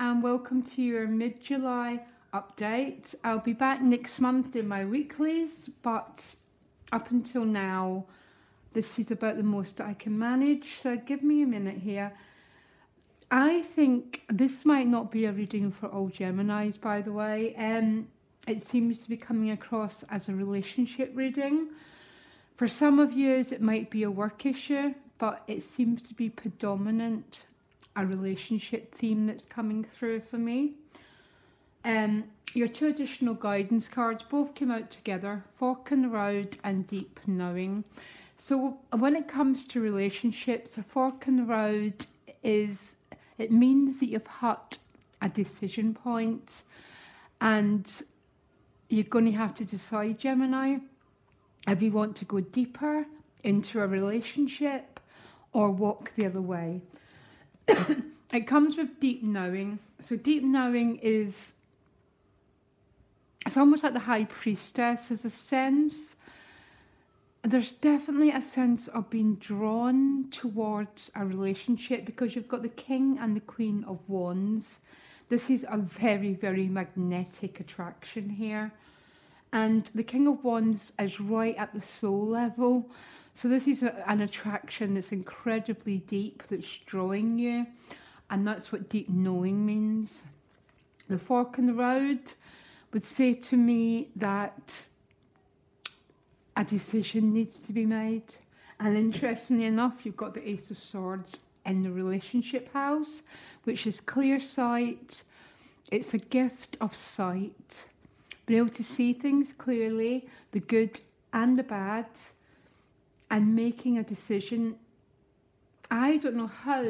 and welcome to your mid-July update. I'll be back next month in my weeklies, but up until now this is about the most that I can manage, so give me a minute here. I think this might not be a reading for all Geminis, by the way. It seems to be coming across as a relationship reading. For some of you it might be a work issue, but it seems to be predominant a relationship theme that's coming through for me. Your two additional guidance cards both came out together, Fork in the Road and Deep Knowing. So when it comes to relationships, a fork in the road it means that you've hit a decision point and you're going to have to decide, Gemini, if you want to go deeper into a relationship or walk the other way. It comes with deep knowing. So deep knowing it's almost like the High Priestess. There's definitely a sense of being drawn towards a relationship because you've got the King and the Queen of Wands. This is a very, very magnetic attraction here. And the King of Wands is right at the soul level. So this is an attraction that's incredibly deep, that's drawing you. And that's what deep knowing means. The fork in the road would say to me that a decision needs to be made. And interestingly enough, you've got the Ace of Swords in the relationship house, which is clear sight. It's a gift of sight. Being able to see things clearly, the good and the bad, and making a decision. I don't know how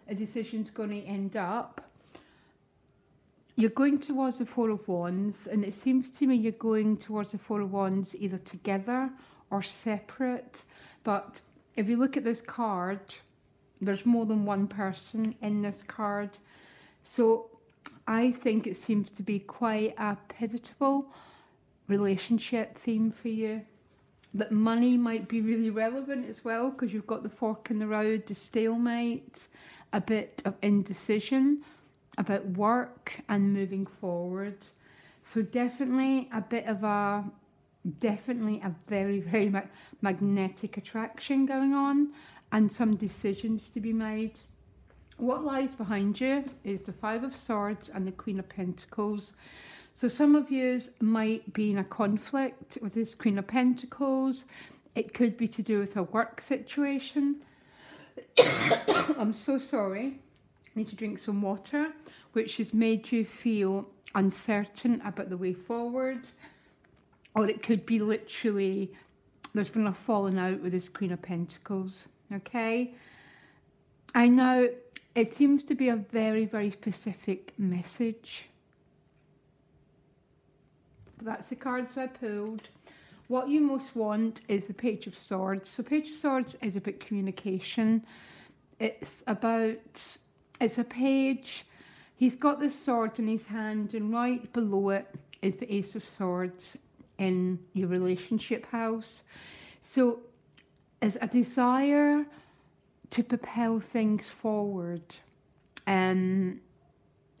a decision's going to end up. You're going towards the Four of Wands, and it seems to me you're going towards the Four of Wands either together or separate. But if you look at this card, there's more than one person in this card. So I think it seems to be quite a pivotal relationship theme for you. But money might be really relevant as well because you've got the fork in the road, the stalemate, a bit of indecision about work and moving forward. So definitely a very, very magnetic attraction going on and some decisions to be made. What lies behind you is the Five of Swords and the Queen of Pentacles. So some of you might be in a conflict with this Queen of Pentacles. It could be to do with a work situation. I'm so sorry. I need to drink some water, which has made you feel uncertain about the way forward. Or it could be literally there's been a falling out with this Queen of Pentacles. Okay? I know it seems to be a very, very specific message. That's the cards I pulled. What you most want is the Page of Swords. So Page of Swords is about communication. It's a page. He's got the sword in his hand, and right below it is the Ace of Swords in your relationship house. So it's a desire to propel things forward,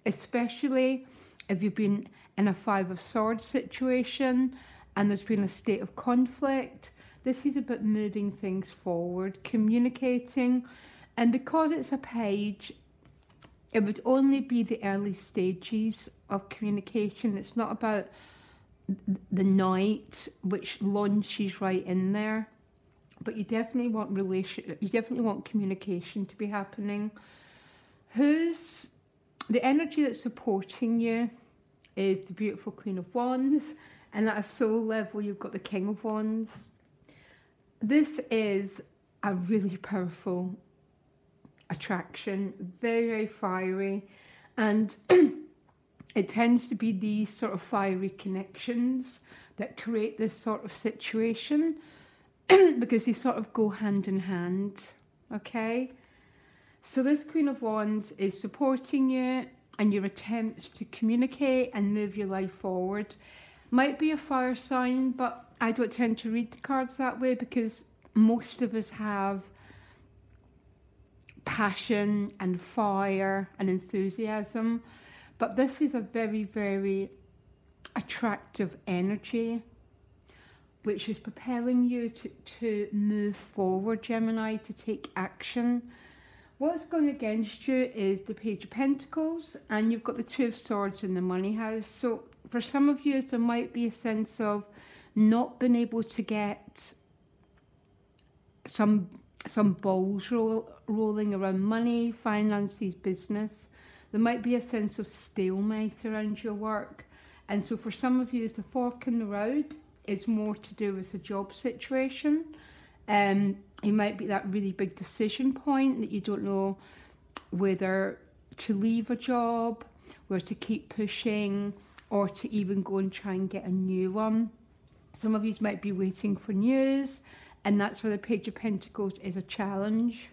especially if you've been in a Five of Swords situation and there's been a state of conflict. This is about moving things forward, communicating, and because it's a page, it would only be the early stages of communication. It's not about the Knight, which launches right in there. But you definitely want communication to be happening. The energy that's supporting you is the beautiful Queen of Wands, and at a soul level you've got the King of Wands. This is a really powerful attraction, very, very fiery, and it tends to be these sort of fiery connections that create this sort of situation because they sort of go hand in hand. Okay, so this Queen of Wands is supporting you and your attempts to communicate and move your life forward. Might be a fire sign, but I don't tend to read the cards that way because most of us have passion and fire and enthusiasm. But this is a very, very attractive energy which is propelling you to move forward, Gemini, to take action. What's going against you is the Page of Pentacles, and you've got the Two of Swords in the Money House. So for some of you, there might be a sense of not being able to get some balls rolling around money, finances, business. There might be a sense of stalemate around your work. And so for some of you, the fork in the road is more to do with a job situation. It might be that really big decision point that you don't know whether to leave a job, whether to keep pushing, or to even go and try and get a new one. Some of you might be waiting for news, and that's where the Page of Pentacles is a challenge.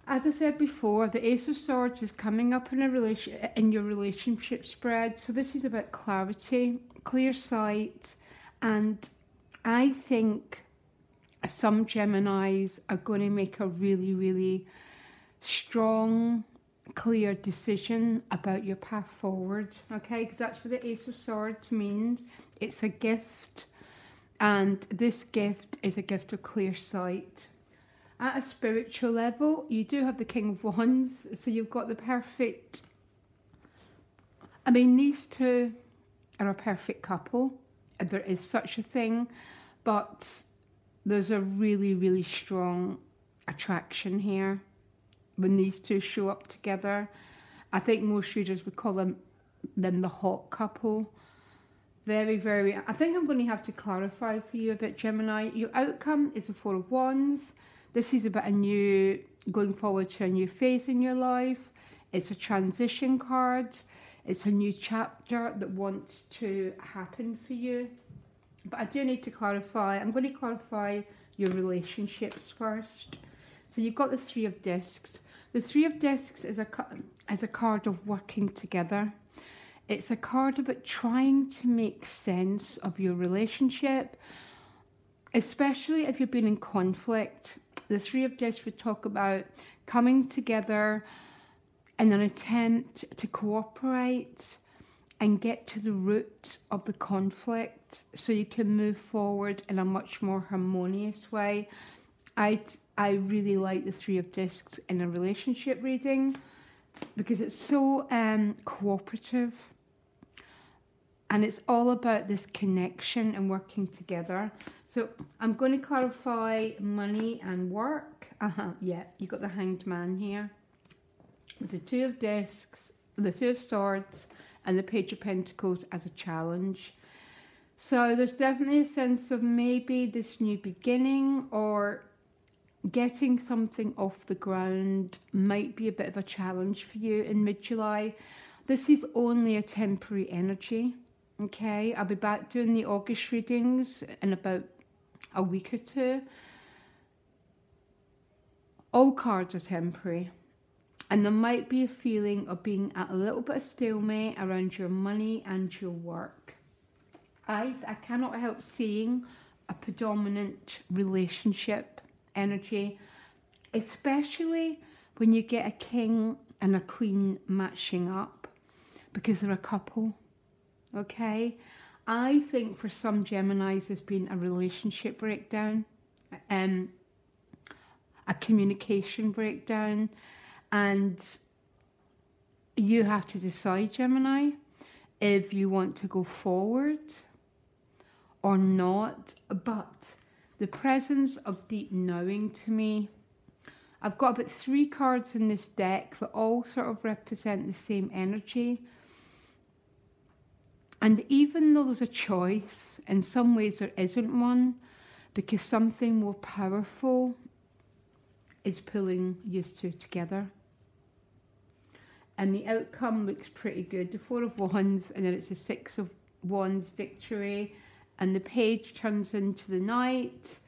As I said before, the Ace of Swords is coming up in your relationship spread. So this is about clarity, clear sight, and I think some Geminis are going to make a really, really strong, clear decision about your path forward. Okay, because that's what the Ace of Swords means. It's a gift, and this gift is a gift of clear sight. At a spiritual level, you do have the King of Wands, so you've got the perfect... I mean, these two are a perfect couple. There is such a thing, but there's a really, really strong attraction here when these two show up together. I think most readers would call them the hot couple. Very, very... I think I'm going to have to clarify for you a bit, Gemini. Your outcome is the Four of Wands. This is about going forward to a new phase in your life. It's a transition card. It's a new chapter that wants to happen for you. But I do need to clarify. I'm going to clarify your relationships first. So you've got the Three of Discs. The Three of Discs is a card of working together. It's a card about trying to make sense of your relationship, especially if you've been in conflict. The Three of Discs would talk about coming together in an attempt to cooperate and get to the root of the conflict so you can move forward in a much more harmonious way. I really like the Three of Discs in a relationship reading because it's so cooperative, and it's all about this connection and working together. So I'm going to clarify money and work. Yeah, you got the Hanged Man here with the Two of Discs, the Two of Swords, and the Page of Pentacles as a challenge. So there's definitely a sense of maybe this new beginning or getting something off the ground might be a bit of a challenge for you in mid-July. This is only a temporary energy. Okay, I'll be back doing the August readings in about a week or two. All cards are temporary, and there might be a feeling of being at a little bit of stalemate around your money and your work. I cannot help seeing a predominant relationship energy, especially when you get a king and a queen matching up because they're a couple. Okay, I think for some Geminis there's been a relationship breakdown, a communication breakdown, and you have to decide, Gemini, if you want to go forward or not. But the presence of deep knowing to me, I've got about 3 cards in this deck that all sort of represent the same energy. And even though there's a choice, in some ways there isn't one, because something more powerful is pulling you two together. And the outcome looks pretty good. The Four of Wands, and then it's the Six of Wands victory. And the Page turns into the Knight.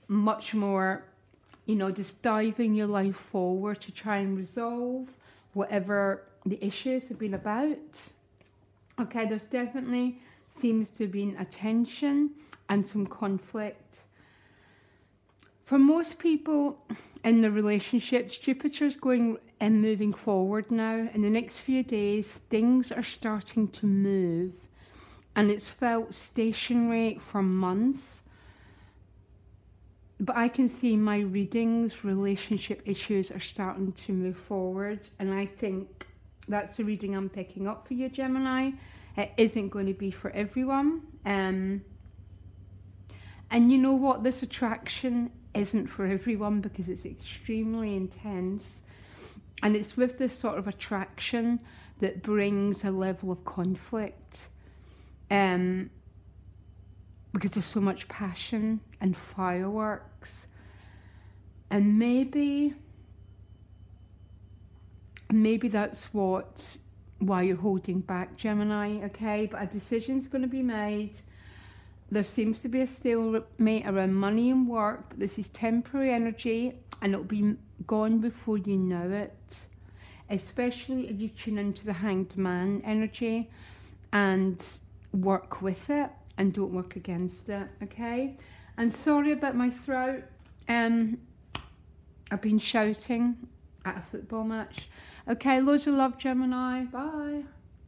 Much more, you know, just diving your life forward to try and resolve whatever the issues have been about. Okay, there's definitely seems to have been a tension and some conflict. For most people in the relationships, Jupiter's going and moving forward now. In the next few days, things are starting to move, and it's felt stationary for months. But I can see my readings, relationship issues are starting to move forward, and I think that's the reading I'm picking up for you, Gemini. It isn't going to be for everyone. And you know what? This attraction isn't for everyone because it's extremely intense. And it's with this sort of attraction that brings a level of conflict. Because there's so much passion and fireworks. And maybe that's why you're holding back, Gemini, okay? But a decision's going to be made. There seems to be a stalemate around money and work, but this is temporary energy, and it'll be gone before you know it. Especially if you tune into the Hanged Man energy and work with it and don't work against it, okay? And sorry about my throat. I've been shouting at a football match. Okay, loads of love, Gemini. Bye.